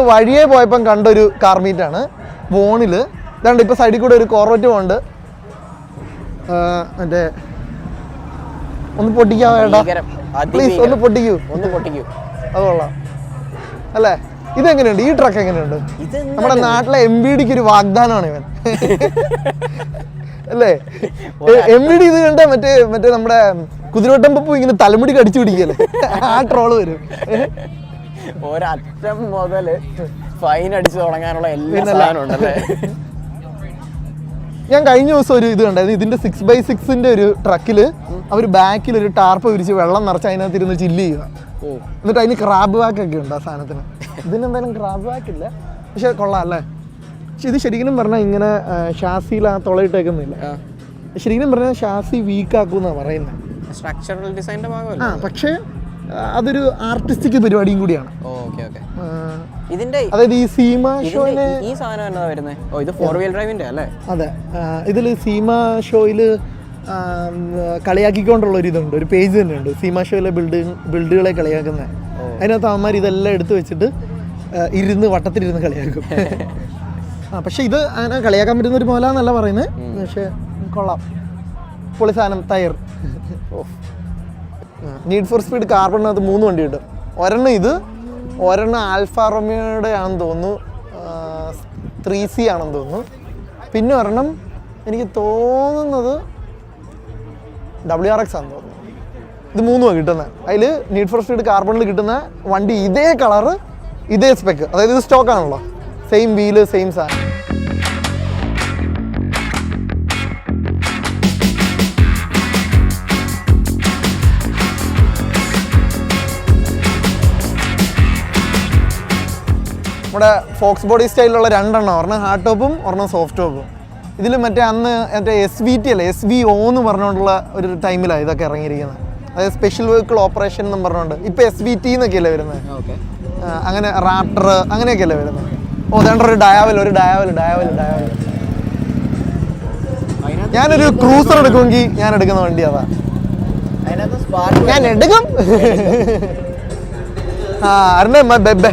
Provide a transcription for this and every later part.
വഴിയെ പോയപ്പം കണ്ടൊരു കാർ മീറ്റാണ് വോണില്. ഇതാണ്ട് ഇപ്പൊ സൈഡിൽ കൂടെ ഒരു കോർവറ്റ് ഉണ്ട്. മറ്റേ ഒന്ന് പൊട്ടിക്കാ വേണ്ട പ്ലീസ്, ഒന്ന് പൊട്ടിക്കൂ. അത് കൊള്ളാം അല്ലേ? ഇതെങ്ങനെയുണ്ട്? ഈ ട്രക്ക് എങ്ങനെയുണ്ട്? നമ്മുടെ നാട്ടിലെ MVDക്ക് ഒരു വാഗ്ദാനമാണ് ഇവൻ അല്ലേ? MVD ഇത് കണ്ട മറ്റേ നമ്മുടെ കുതിരവട്ടം പപ്പു ഇങ്ങനെ തലമുടി കടിച്ചു പിടിക്കല്ലേ, ആ ട്രോള് വരും. ഒരറ്റം മുതല് ഫൈൻ അടിച്ചു തുടങ്ങാനുള്ള എല്ലാ സാധനവും ഉണ്ടല്ലേ. ഞാൻ കഴിഞ്ഞ ദിവസം ഒരു ഇത് കണ്ടായിരുന്നു. ഇതിന്റെ 6x6 ഒരു ട്രക്കില് അവർ ബാക്കിൽ ഒരു ടാർപ്പ് വിരിച്ച് വെള്ളം നിറച്ച് അതിനകത്ത് ഇരുന്ന് ചില്ല് ചെയ്യുക. എന്നിട്ട് അതിന് ക്രാബ് വാക്ക് ഒക്കെ ഉണ്ട് ആ സാധനത്തിന്. ഇതിനെന്തായാലും ക്രാബ് വാക്ക് ഇല്ല, പക്ഷെ കൊള്ളാം അല്ലേ? പക്ഷെ ഇത് ശരിക്കും പറഞ്ഞാൽ ഇങ്ങനെ ഷാസിയിൽ ആ തുളയിട്ടേക്കുന്നില്ല. ശരിക്കും പറഞ്ഞാൽ ഷാസി വീക്കാക്കൂന്നാ പറയുന്നത്. സ്ട്രക്ചറൽ ഡിസൈനിന്റെ ഭാഗമല്ല, പക്ഷേ അതൊരു ആർട്ടിസ്റ്റിക് പരിപാടിയും കൂടിയാണ്. അതായത് ഈ സീമ ഷോയില് ഈ സാധനം എന്നതാ വരുന്നത്. ഇത് 4-wheel ഡ്രൈവിന്റെ അല്ലേ? അതെ. ഇതില് സീമ ഷോയില് കളിയാക്കിക്കൊണ്ടുള്ള ഒരു ഇതുണ്ട്, ഒരു പേജ് തന്നെയുണ്ട് സീമ ഷോയിലെ ബിൽഡുകളെ കളിയാക്കുന്നത്. അതിനകത്ത് അവന്മാർ ഇതെല്ലാം എടുത്തു വെച്ചിട്ട് വട്ടത്തിലിരുന്ന് കളിയാക്കും. പക്ഷെ ഇത് അങ്ങനെ കളിയാക്കാൻ പറ്റുന്ന ഒരു മോലാന്നല്ല പറയുന്നത്, പക്ഷെ കൊള്ളാം, പൊളി സാധനം. ടയർ നീഡ് ഫോർ സ്പീഡ് കാർബണിനകത്ത് 3 വണ്ടി കിട്ടും. ഒരെണ്ണം ആൽഫ റോമിയോയുടെ ആണെന്ന് തോന്നുന്നു, 3C ആണെന്ന് തോന്നുന്നു. പിന്നെ ഒരെണ്ണം എനിക്ക് തോന്നുന്നത് WRX ആണെന്ന് തോന്നുന്നു. ഇത് 3 കിട്ടുന്നത്. അതിൽ നീഡ് ഫോർ സ്പീഡ് കാർബണിൽ കിട്ടുന്ന വണ്ടി ഇതേ കളറ് ഇതേ സ്പെക്ക്, അതായത് ഇത് സ്റ്റോക്ക് ആണല്ലോ, സെയിം വീല് സെയിം സാധനം. നമ്മുടെ ഫോക്സ് ബോഡി സ്റ്റൈലിലുള്ള 2 എണ്ണം, ഒരെണ്ണം ഹാർഡ് ടോപ്പും ഒരെണ്ണം സോഫ്റ്റ് ടോപ്പും. ഇതിൽ മറ്റേ SVT അല്ലേ, SVO എന്ന് പറഞ്ഞുകൊണ്ടുള്ള ഒരു ടൈമിലാണ് ഇതൊക്കെ ഇറങ്ങിയിരിക്കുന്നത്. അതായത് സ്പെഷ്യൽ വെഹിക്കിൾ ഓപ്പറേഷൻ എന്നും പറഞ്ഞുകൊണ്ട്. ഇപ്പം SVT എന്നൊക്കെയല്ലേ വരുന്നത്, അങ്ങനെ റാപ്റ്റർ അങ്ങനെയൊക്കെയല്ലേ വരുന്നത്. അതേണ്ട ഒരു ഡയാവൽ. ഞാനൊരു ക്രൂസർ എടുക്കുമെങ്കിൽ ഞാൻ എടുക്കുന്ന വണ്ടി അതാ, ഞാൻ എടുക്കും. അരുണേ ബെബെ.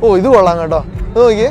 ഓ ഇത് കൊള്ളാം കേട്ടോ, ഇത് നോക്കിയേ.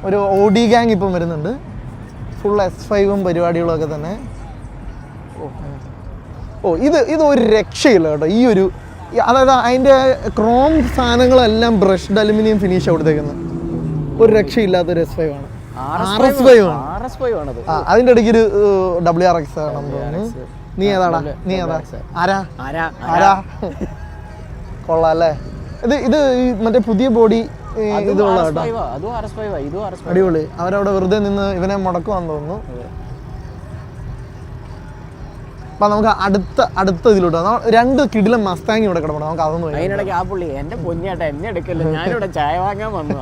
ഒരു ഓഡി ഗ്യാങ് ഇപ്പം വരുന്നുണ്ട്, ഫുൾ S5 പരിപാടികളൊക്കെ തന്നെ. ഇത് ഒരു രക്ഷയില്ല കേട്ടോ. ഈ ഒരു അതായത് അതിൻ്റെ ക്രോം സാധനങ്ങളെല്ലാം ബ്രഷ്ഡ് അലുമിനിയം ഫിനിഷ് കൊടുത്തേക്കുന്നത്, ഒരു രക്ഷയില്ലാത്തൊരു S5 ആണ്. RS5 ആണ്. അതിൻ്റെ ഇടയ്ക്ക് ഒരു WRX ആണെന്ന് തോന്നുന്നു. നീ ഏതാ? ആരാ കൊള്ളാം അല്ലേ? ഇത് മറ്റേ പുതിയ ബോഡി ഇതുള്ള കേട്ടോ, അടിപൊളി. അവരവിടെ വെറുതെ നിന്ന് ഇവനെ മുടക്കുവാന്ന് തോന്നുന്നു. അപ്പൊ നമുക്ക് അടുത്ത ഇതിലോട്ട് 2 കിടിലൻ മസ്താങ് ഇവിടെ കിടക്കണം. നമുക്ക് അതൊന്നും അതിനിടയ്ക്ക് ആ പുള്ളി എന്റെ പൊന്നിയാട്ടെ എന്നെ എടുക്കല്ലോ, ഞാനിവിടെ ചായ വാങ്ങാൻ വന്നു.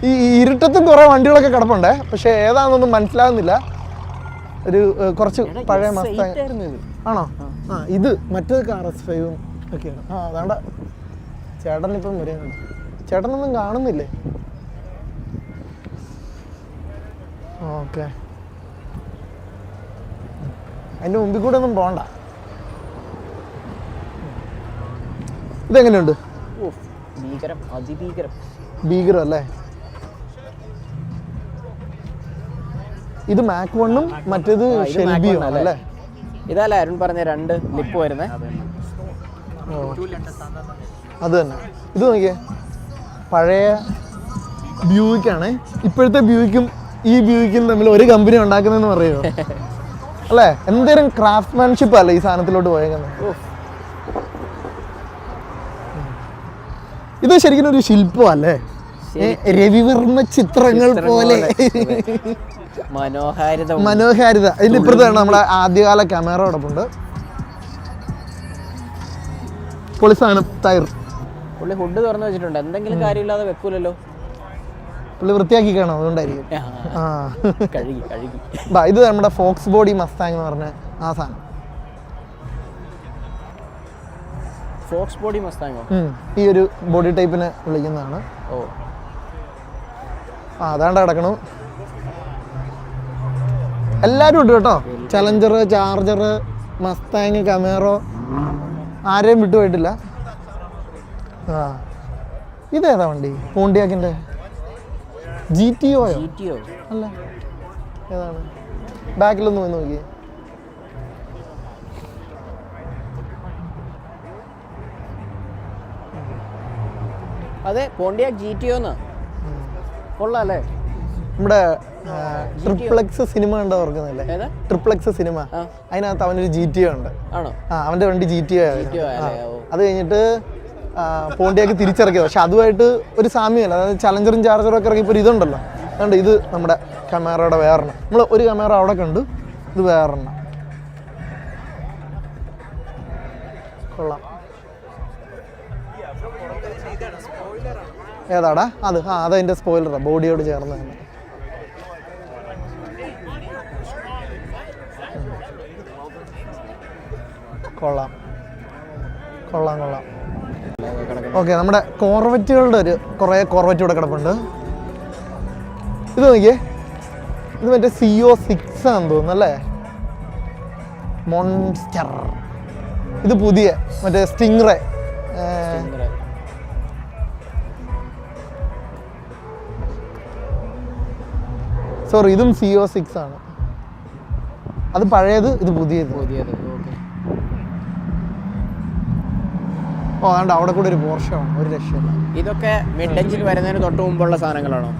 ഈ ഇരുട്ടത്തും കുറേ വണ്ടികളൊക്കെ കിടപ്പുണ്ടേ, പക്ഷെ ഏതാണെന്നൊന്നും മനസ്സിലാകുന്നില്ല. ഒരു കുറച്ച് പഴയ മസ്താങ് ആണോ? ആ ഇത് മറ്റേതൊക്കെ RS5 ഒക്കെയാണ്. ആ അതാണ്ട ചേട്ടനിപ്പം വരുന്നുണ്ട്. ചേട്ടനൊന്നും കാണുന്നില്ലേ? ഓക്കെ, അതിൻ്റെ മുമ്പിൽ കൂടെ ഒന്നും പോകണ്ട. ഇതെങ്ങനെയുണ്ട്? ഭീകരം, അതിഭീകരം. ഭീകരം അല്ലേ? ഇത് മാക് 1ഉം മറ്റേത് ഷെൽബിയും അല്ലേ? ഇതല്ലേ അരുൺ പറഞ്ഞ 2 ലിപ്പ് വരുന്നേ? അത് തന്നെ. ഇത് നോക്കിയേ, പഴയ ബ്യൂയിക്കാണ്. ഇപ്പോഴത്തെ ബ്യൂയിക്കും ഈ ബ്യൂയിക്കും തമ്മിൽ ഒരു കമ്പനി ഉണ്ടാക്കുന്നതെന്ന് പറയുമോ അല്ലേ? എന്തേലും ക്രാഫ്റ്റ്മാൻഷിപ്പ് അല്ലേ ഈ സാധനത്തിലോട്ട് പോയേക്കുന്നത്. ഇത് ശരിക്കും ഒരു ശില്പമല്ലേ? രവിവർമ്മ ചിത്രങ്ങൾ പോലെ മനോഹാരിത. അതിന്റെ ഇപ്പുറത്താണ് നമ്മുടെ ആദ്യകാല ക്യാമറ കിടപ്പുണ്ട്. പൊളിസാണ് ടയർ. പുള്ളി ഹുഡ് തുറന്നു വെച്ചിട്ടുണ്ട്. എന്തെങ്കിലും കാര്യമില്ലാതെ വെക്കൂലല്ലോ. പുള്ളി വൃത്തിയാക്കി കാണും, അതുകൊണ്ടായിരിക്കും. ഇത് നമ്മുടെ ഫോക്സ് ബോഡി മസ്താങ് എന്ന് പറഞ്ഞ ആ സാധനം. ഫോക്സ് ബോഡി മസ്താങ്ങോ? ഈ ഒരു ബോഡി ടൈപ്പിനെ വിളിക്കുന്നതാണ്. ഓ അതാണ്ട് കിടക്കണം. എല്ലാവരും ഉണ്ട് കേട്ടോ. ചലഞ്ചർ, ചാർജർ, മസ്താങ്, കമേറോ, ആരെയും വിട്ടുപോയിട്ടില്ല. ഇതേതാ വണ്ടി? പോണ്ടിയാക്കിൻ്റെ GTO അല്ല, ഏതാണ്? ബാക്കിലൊന്ന് പോയി നോക്കി. അതെ, പോണ്ടിയാക് GTO കൊള്ളാല്ലേ? നമ്മുടെ ട്രിപ്ലെക്സ് സിനിമ ഉണ്ടോ ഓർക്കുന്നില്ലേ? ട്രിപ്ലെക്സ് സിനിമ, അതിനകത്ത് അവനൊരു GTO ഉണ്ട്. അവന്റെ വണ്ടി GTO ആയിരുന്നു. അത് കഴിഞ്ഞിട്ട് പോണ്ടിയാക്ക് തിരിച്ചിറക്കിയത്. പക്ഷെ അതുമായിട്ട് ഒരു സാമ്യമല്ല. അതായത് ചലഞ്ചറും ചാർജറും ഒക്കെ ഇറങ്ങിയപ്പോൾ ഇതുണ്ടല്ലോ. അതുകൊണ്ട് ഇത് നമ്മുടെ ക്യാമറയുടെ വേറെണ്ണം. നമ്മൾ ഒരു ക്യാമറ അവിടെ കണ്ടു, ഇത് വേറെണ്ണം. കൊള്ളാം. ഏതാടാ അത്? അതതിൻ്റെ സ്പോയിലറാണ്, ബോഡിയോട് ചേർന്ന് തന്നെ. കൊള്ളാം കൊള്ളാം കൊള്ളാം. ഓക്കെ, നമ്മുടെ കോർവെറ്റുകളുടെ കുറേ കോർവെറ്റ് ഇവിടെ കിടപ്പുണ്ട്. ഇത് നോക്കിയേ, ഇത് മറ്റേ CO6 ആണെന്ന് തോന്നുന്നു അല്ലേ? മോൺസ്റ്റർ. ഇത് പുതിയ മറ്റേ സ്റ്റിംഗ്റേ. സോറി, ഇതും CO6 ആണ്. അത് പഴയത്, ഇത് പുതിയത്. ഓ അതുകൊണ്ട് അവിടെ കൂടെ ഒരു പോർഷമാണ്, ഒരു രക്ഷയില്ല. ഇതൊക്കെ മിഡ് എഞ്ചിൻ വരുന്നതിന് തൊട്ട് മുമ്പുള്ള സാധനങ്ങളാണോ?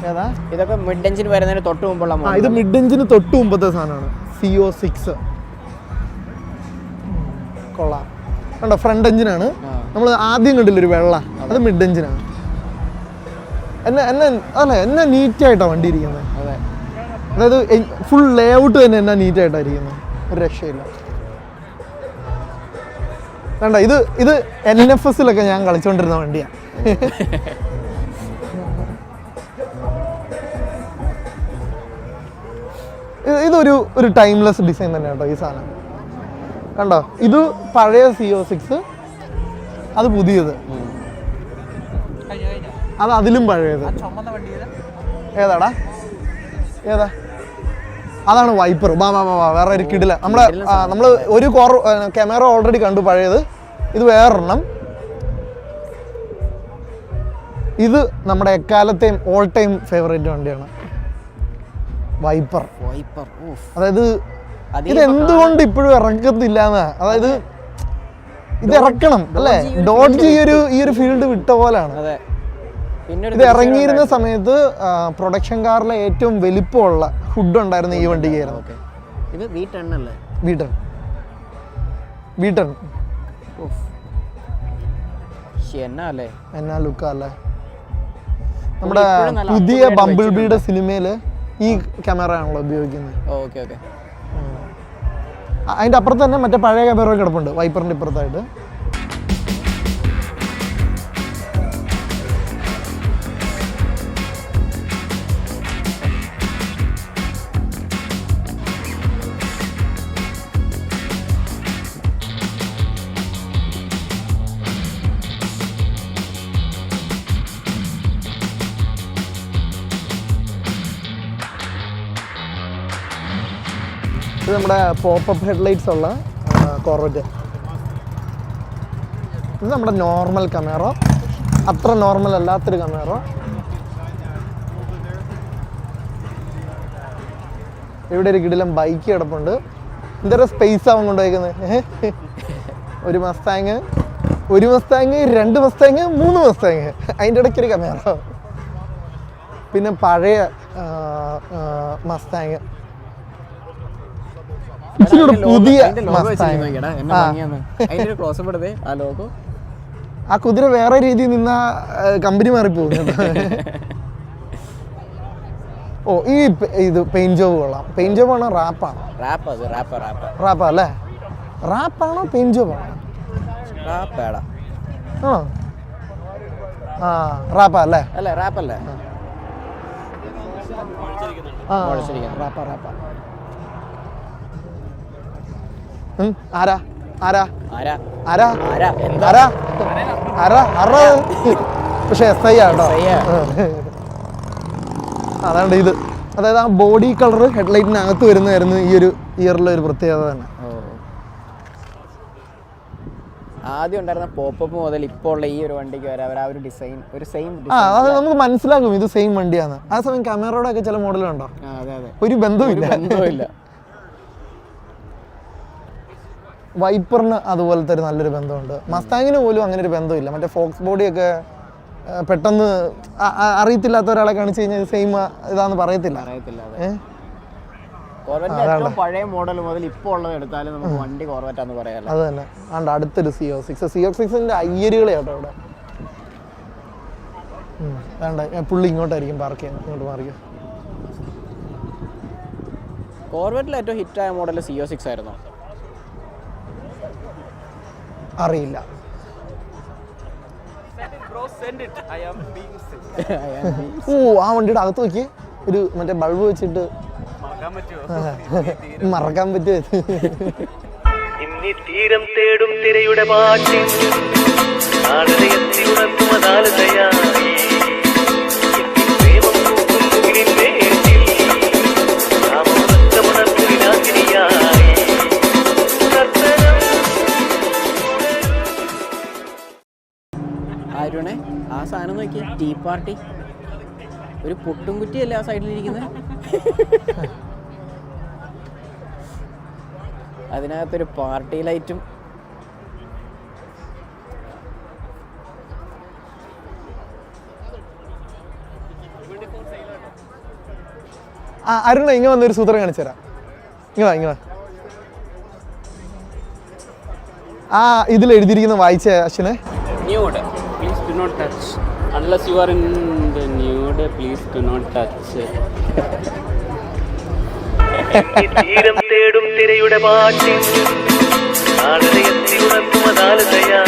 ഏതാ? ഇതൊക്കെ മിഡ് എഞ്ചിൻ വരുന്നതിന് തൊട്ട് മുമ്പുള്ള. ഇത് മിഡ് എഞ്ചിന് തൊട്ട് മുമ്പത്തെ സാധനമാണ്, CO6. കൊള്ളാം. കണ്ടോ, ഫ്രണ്ട് എഞ്ചിനാണ്. നമ്മൾ ആദ്യം കണ്ടില്ല ഒരു വെള്ള, അത് മിഡ് എഞ്ചിനാണ്. എന്നെ നീറ്റായിട്ടാണ് വണ്ടി ഇരിക്കുന്നത്. അതായത് ഫുൾ ലേ ഔട്ട് തന്നെ എന്നാ നീറ്റായിട്ടാണ് ഇരിക്കുന്നത്, ഒരു രക്ഷയില്ല. വേണ്ട, ഇത് NFSലൊക്കെ ഞാൻ കളിച്ചുകൊണ്ടിരുന്ന വണ്ടിയാണ്. ഇതൊരു ടൈംലെസ് ഡിസൈൻ തന്നെ കേട്ടോ ഈ സാധനം. കണ്ടോ, ഇത് പഴയ CO6, അത് പുതിയത്, അത് അതിലും പഴയത്. ഏതാടാ? ഏതാ? അതാണ് വൈപ്പർ. വേറെ ഒരു കിടില. നമ്മൾ ഒരു ക്യാമറ ഓൾറെഡി കണ്ടു പഴയത്, ഇത് വേറൊരെണ്ണം. ഇത് നമ്മുടെ എക്കാലത്തെയും ഓൾ ടൈം ഫേവറേറ്റ് വണ്ടിയാണ്, വൈപ്പർ. അതായത് ഇത് എന്തുകൊണ്ട് ഇപ്പോഴും ഇറക്കത്തില്ല എന്ന്, അതായത് ഇത് ഇറക്കണം അല്ലേ? ഡോഡ്ജ് ഈ ഒരു ഫീൽഡ് വിട്ട പോലാണ്. ഇത് ഇറങ്ങിയിരുന്ന സമയത്ത് പ്രൊഡക്ഷൻ കാറിലെ ഏറ്റവും വലിപ്പമുള്ള ഹുഡ് ഉണ്ടായിരുന്ന ഈ വണ്ടിക്കായിരുന്നു. ഇത് V10 അല്ലേ? V10. എന്നാ ലുക്കാ അല്ലേ? നമ്മുടെ പുതിയ ബംബിൾ ബീയുടെ സിനിമയില് ഈ ക്യാമറ ആണല്ലോ ഉപയോഗിക്കുന്നത്. അതിന്റെ അപ്പുറത്ത് തന്നെ മറ്റേ പഴയ ക്യാമറ കിടപ്പുണ്ട്, വൈപ്പറിന്റെ ഇപ്പുറത്തായിട്ട്. നമ്മുടെ പോപ്പപ്പ് ഹെഡ്ലൈറ്റ്സ് ഉള്ള കോർവെറ്റ്. ഇത് നമ്മുടെ നോർമൽ കമേറ, അത്ര നോർമൽ അല്ലാത്തൊരു കമേറ. ഇവിടെ ഒരു കിടിലം ബൈക്ക് കിടപ്പുണ്ട്. എന്തൊരു സ്പേസ് ആവാൻ കൊണ്ടുപോയിരിക്കുന്നത്. ഒരു മസ്താങ്, 2 മസ്താങ്, 3 മസ്താങ്, അതിൻ്റെ ഇടയ്ക്കൊരു കമേറ. പിന്നെ പഴയ മസ്താങ്, പുതിയ മസ്താങ്. ആ കുതിര വേറെ രീതിയിൽ നിന്നാ കമ്പനി മാറിപ്പോകും. ഓ ഈ ഇത് പെയിന്റ് ജോബ് കൊള്ളാം. പെയിന്റ് ജോബ് ആണോ റാപ്പാണോ? റാപ്പാ അല്ലേ? റാപ്പാണോ പെയിന്റ് ജോബ് ആണോ? ആ റാപ്പാ അല്ലേ? ആരാ ആരാ ആരാ ആരാ ആരാ ആരാ ആരാ? പക്ഷെ എസ് ഐ ആട്ടോ. അതാണ്ട് ഇത്, അതായത് ആ ബോഡി കളർ ഹെഡ്ലൈറ്റിനകത്ത് വരുന്നതായിരുന്നു ഈ ഒരു ഇയറിലെ ഒരു പ്രത്യേകത തന്നെ. ആദ്യം ഉണ്ടായിരുന്ന പോപ്പപ്പ് മുതൽ ഇപ്പോൾ ഉള്ള ഈ ഒരു വണ്ടിക്ക് വരെ അവർ ആ ഒരു ഡിസൈൻ ഒരു സെയിം അത് നമുക്ക് മനസ്സിലാക്കും ഇത് സെയിം വണ്ടിയാണ്. ആ സമയം ക്യാമറയുടെ ഒക്കെ ചില മോഡലുണ്ടോ ഒരു ബന്ധവുമില്ല. വൈപ്പറിന് അതുപോലത്തെ ഒരു നല്ലൊരു ബന്ധമുണ്ട്. മസ്താങ്ങിന് പോലും അങ്ങനെ ഒരു ബന്ധമില്ല. മറ്റേ ഫോക്സ് ബോഡിയൊക്കെ പെട്ടെന്ന് അറിയത്തില്ലാത്ത ഒരാളെ കാണിച്ചു കഴിഞ്ഞാൽ സെയിം ഇതാന്ന് പറയത്തില്ല. പഴയ മോഡൽ മുതൽ ഇപ്പോൾ ഉള്ളത് എടുത്താലും നമുക്ക് വണ്ടി കോർവെറ്റാന്ന് പറയാം. അത് തന്നെ. ആണ്ട് അടുത്തൊരു CO6 അയ്യരുകളെ കേട്ടോ ഇവിടെ. വേണ്ട പുള്ളി ഇങ്ങോട്ടായിരിക്കും പാർക്ക് ചെയ്യുന്നത്. ഇങ്ങോട്ട് മാറിയോ. കോർവെറ്റിൽ ഏറ്റവും ഹിറ്റായ മോഡൽ CO6 ആയിരുന്നോ? അറിയില്ല. ഓ ആ വണ്ടിയുടെ അകത്ത് നോക്കിയേ, ഒരു മറ്റേ ബൾബ് വെച്ചിട്ട് മറക്കാൻ പറ്റുമോ? തീരം തേടും തിരയുടെ പാട്ടി ആരുണേ ആ സാധനം നോക്കിയേ, ടീ പാർട്ടി. ഒരു പൊട്ടും കുറ്റിയല്ലേ ആ സൈഡിലിരിക്കുന്നത്? അതിനകത്തൊരു പാർട്ടി ലൈറ്റും. അരുണ ഇങ്ങനെ വന്നൊരു സൂത്രം കാണിച്ചു തരാം. ഇങ്ങനെ ആ ഇതിൽ എഴുതിയിരിക്കുന്ന വായിച്ച അശ്വിനെ. Nude, please do not touch. Unless you are in the nude, please do not touch. തീരം തേടും തിരയുടെ പാട്ടി നാളെ എത്തി ഉണർത്തുമതാലതയാ